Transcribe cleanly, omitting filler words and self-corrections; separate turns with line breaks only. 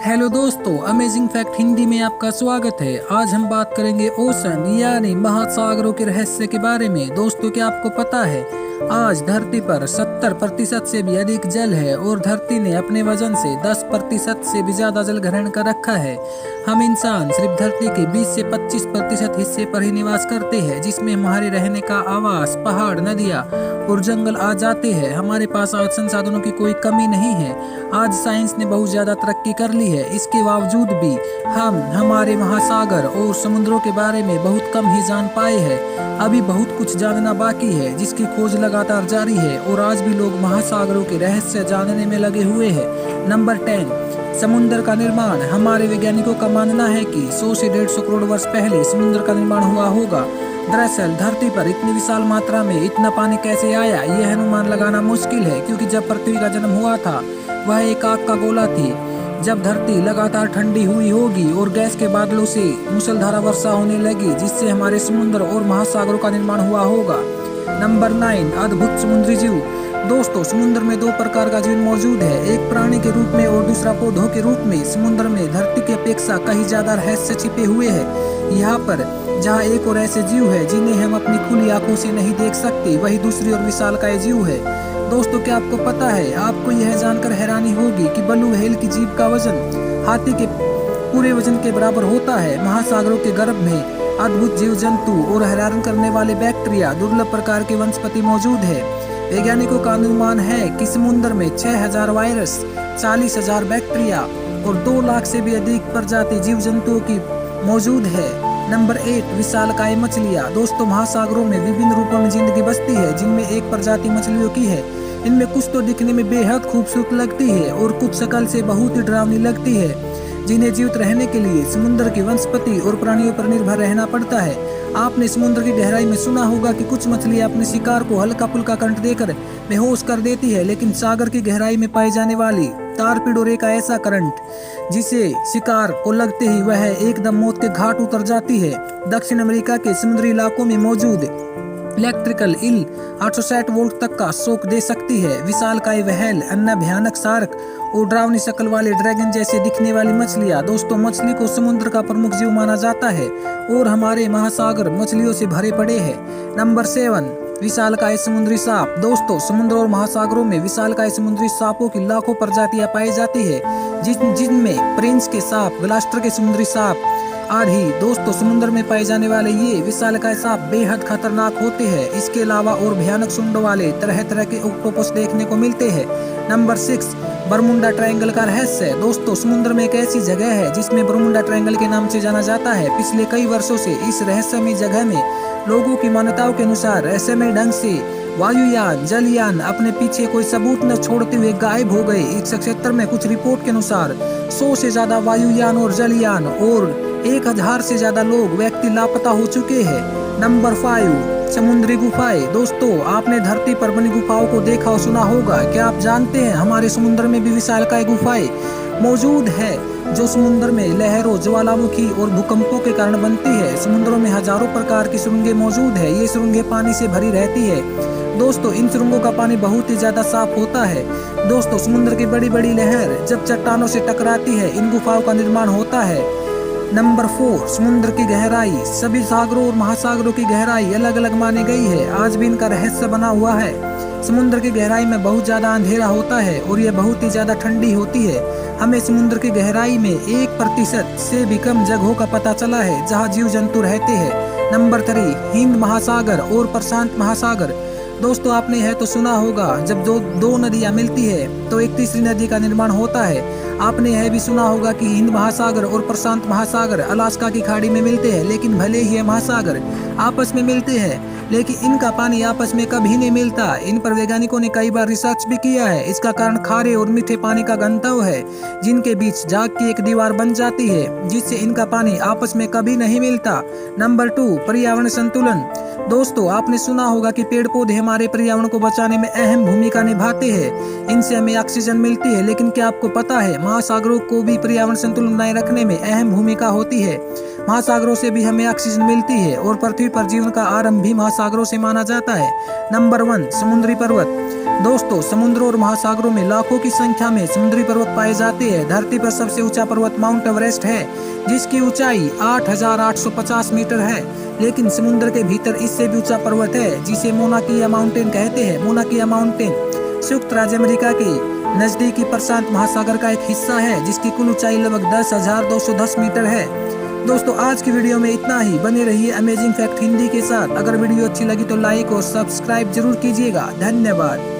Hello दोस्तों, amazing fact Hindi में आपका स्वागत है। आज हम बात करेंगे ओशन यानी महासागरों के रहस्य के बारे में। दोस्तों, क्या आपको पता है आज धरती पर 70% से भी अधिक जल है और धरती ने अपने वजन से 10% से भी ज्यादा जल ग्रहण कर रखा है। हम इंसान सिर्फ धरती के 20 से 25% हिस्से पर ही निवास करते हैं, जिसमें हमारे रहने का आवास पहाड़, नदियाँ और जंगल आ जाते हैं। हमारे पास आज संसाधनों की कोई कमी नहीं है। आज साइंस ने बहुत ज्यादा तरक्की कर ली है, इसके बावजूद भी हम हमारे महासागर और समुद्रों के बारे में बहुत कम ही जान पाए हैं। अभी बहुत कुछ जानना बाकी है, जिसकी खोज लगातार जारी है और आज भी लोग महासागरों के रहस्य जानने में लगे हुए हैं। नंबर 10, समुद्र का निर्माण। हमारे वैज्ञानिकों का मानना है कि 100 से 150 करोड़ वर्ष पहले समुद्र का निर्माण हुआ होगा। दरअसल धरती पर इतनी विशाल मात्रा में इतना पानी कैसे आया, यह अनुमान लगाना मुश्किल है, क्योंकि जब पृथ्वी का जन्म हुआ था वह एक आग का गोला थी। जब धरती लगातार ठंडी हुई होगी और गैस के बादलों से मूसलधारा वर्षा होने लगी, जिससे हमारे समुद्र और महासागरों का निर्माण हुआ होगा। नंबर 9, अद्भुत समुद्री जीव। दोस्तों, समुद्र में दो प्रकार का जीवन मौजूद है, एक प्राणी के रूप में और दूसरा पौधों के रूप में। समुद्र में धरती की अपेक्षा कहीं ज्यादा रहस्य छिपे हुए हैं। यहाँ पर जहाँ एक और ऐसे जीव है जिन्हें हम अपनी खुली आंखों से नहीं देख सकते, वही दूसरी और विशालकाय जीव है। दोस्तों, क्या आपको पता है, आपको यह जानकर हैरानी होगी कि ब्लू व्हेल की जीभ का वजन हाथी के पूरे वजन के बराबर होता है। महासागरों के गर्भ में अद्भुत जीव जंतु और हैरान करने वाले बैक्टीरिया, दुर्लभ प्रकार के वनस्पति मौजूद है। वैज्ञानिकों का अनुमान है कि समुद्र में 6000 वायरस, 40,000 बैक्टीरिया और 2 लाख से भी अधिक प्रजाति जीव जंतुओं की मौजूद है। नंबर 8, विशालकाय मछलियाँ। दोस्तों, महासागरों में विभिन्न रूपों में जिंदगी बसती है, जिनमें एक प्रजाति मछलियों की है। इनमें कुछ तो दिखने में बेहद खूबसूरत लगती है और कुछ शक्ल से बहुत ही डरावनी लगती है, जिन्हें जीवित रहने के लिए समुद्र की वनस्पति और प्राणियों पर निर्भर रहना पड़ता है। आपने समुद्र की गहराई में सुना होगा कि कुछ मछलियां अपने शिकार को हल्का फुल्का करंट देकर बेहोश कर देती है, लेकिन सागर की गहराई में पाई जाने वाली टारपीडो का ऐसा करंट जिसे शिकार को लगते ही वह एकदम मौत के घाट उतर जाती है। दक्षिण अमेरिका के समुद्री इलाकों में मौजूद इलेक्ट्रिकल ईल 860 वोल्ट तक का शॉक दे सकती है। विशालकाय व्हेल, अन्य भयानक शार्क और डरावनी शक्ल वाले ड्रैगन जैसे दिखने वाली मछलियाँ। दोस्तों, मछली को समुद्र का प्रमुख जीव माना जाता है और हमारे महासागर मछलियों से भरे पड़े हैं। नंबर 7, विशालकाय समुद्री सांप। दोस्तों, समुद्र और महासागरों में विशालकाय समुद्री सांपों की लाखों प्रजातियां पाई जाती है, जिनमें प्रिंस के सांप, ग्लास्टर के समुद्री सांप आदि। दोस्तों, समुद्र में पाए जाने वाले ये विशालकाय सांप बेहद खतरनाक होते हैं। इसके अलावा और भयानक सूंडों वाले तरह तरह के ऑक्टोपस देखने को मिलते हैं। नंबर 6, बरमुंडा ट्रायंगल का रहस्य। दोस्तों, समुद्र में एक ऐसी जगह है जिसमें बरमुंडा ट्रायंगल के नाम से जाना जाता है। पिछले कई वर्षों से इस रहस्यमय जगह में लोगों की मान्यताओं के अनुसार रहस्यमय ढंग से वायुयान, जलयान अपने पीछे कोई सबूत न छोड़ते हुए गायब हो गए। इस क्षेत्र में कुछ रिपोर्ट के अनुसार 100 से ज्यादा वायुयान और जलयान और 1000 से ज्यादा लोग व्यक्ति लापता हो चुके हैं। नंबर 5, समुद्री गुफाएं। दोस्तों, आपने धरती पर बनी गुफाओं को देखा और सुना होगा। क्या आप जानते हैं हमारे समुद्र में भी विशालकाय गुफाएं मौजूद है, जो समुद्र में लहरों, ज्वालामुखी और भूकंपों के कारण बनती है। समुद्रों में हजारों प्रकार की सुरंगें मौजूद है। ये सुरंगें पानी से भरी रहती है। दोस्तों, इन सुरंगों का पानी बहुत ही ज्यादा साफ होता है। दोस्तों, समुद्र की बड़ी बड़ी लहर जब चट्टानों से टकराती है, इन गुफाओं का निर्माण होता है। नंबर 4, समुद्र की गहराई। सभी सागरों और महासागरों की गहराई अलग अलग मानी गई है। आज भी इनका रहस्य बना हुआ है। समुद्र की गहराई में बहुत ज्यादा अंधेरा होता है और यह बहुत ही ज्यादा ठंडी होती है। हमें समुद्र की गहराई में 1% से भी कम जगहों का पता चला है जहाँ जीव जंतु रहते हैं। नंबर 3, हिंद महासागर और प्रशांत महासागर। दोस्तों, आपने यह तो सुना होगा, जब दो नदियां मिलती है तो एक तीसरी नदी का निर्माण होता है। आपने यह भी सुना होगा कि हिंद महासागर और प्रशांत महासागर अलास्का की खाड़ी में मिलते हैं, लेकिन भले ही ये महासागर आपस में मिलते हैं, लेकिन इनका पानी आपस में कभी नहीं मिलता। इन पर वैज्ञानिकों ने कई बार रिसर्च भी किया है। इसका कारण खारे और मीठे पानी का घनत्व है, जिनके बीच जाग की एक दीवार बन जाती है, जिससे इनका पानी आपस में कभी नहीं मिलता। नंबर 2, पर्यावरण संतुलन। दोस्तों, आपने सुना होगा कि पेड़ पौधे हमारे पर्यावरण को बचाने में अहम भूमिका निभाते हैं। इनसे हमें ऑक्सीजन मिलती है, लेकिन क्या आपको पता है महासागरों को भी पर्यावरण संतुलन बनाए रखने में अहम भूमिका होती है। महासागरों से भी हमें ऑक्सीजन मिलती है और पृथ्वी पर जीवन का आरंभ भी महासागरों से माना जाता है। नंबर 1, समुद्री पर्वत। दोस्तों, समुद्रों और महासागरों में लाखों की संख्या में समुद्री पर्वत पाए जाते हैं। धरती पर सबसे ऊंचा पर्वत माउंट एवरेस्ट है, जिसकी ऊंचाई 8,850 मीटर है। लेकिन समुद्र के भीतर इससे भी ऊंचा पर्वत है, जिसे मोना किया माउंटेन कहते हैं। मोना किया माउंटेन संयुक्त राज्य अमेरिका के नजदीकी प्रशांत महासागर का एक हिस्सा है, जिसकी कुल ऊंचाई लगभग 10,210 मीटर है। दोस्तों, आज की वीडियो में इतना ही। बने रहिए अमेजिंग फैक्ट हिंदी के साथ। अगर वीडियो अच्छी लगी तो लाइक और सब्सक्राइब जरूर कीजिएगा। धन्यवाद।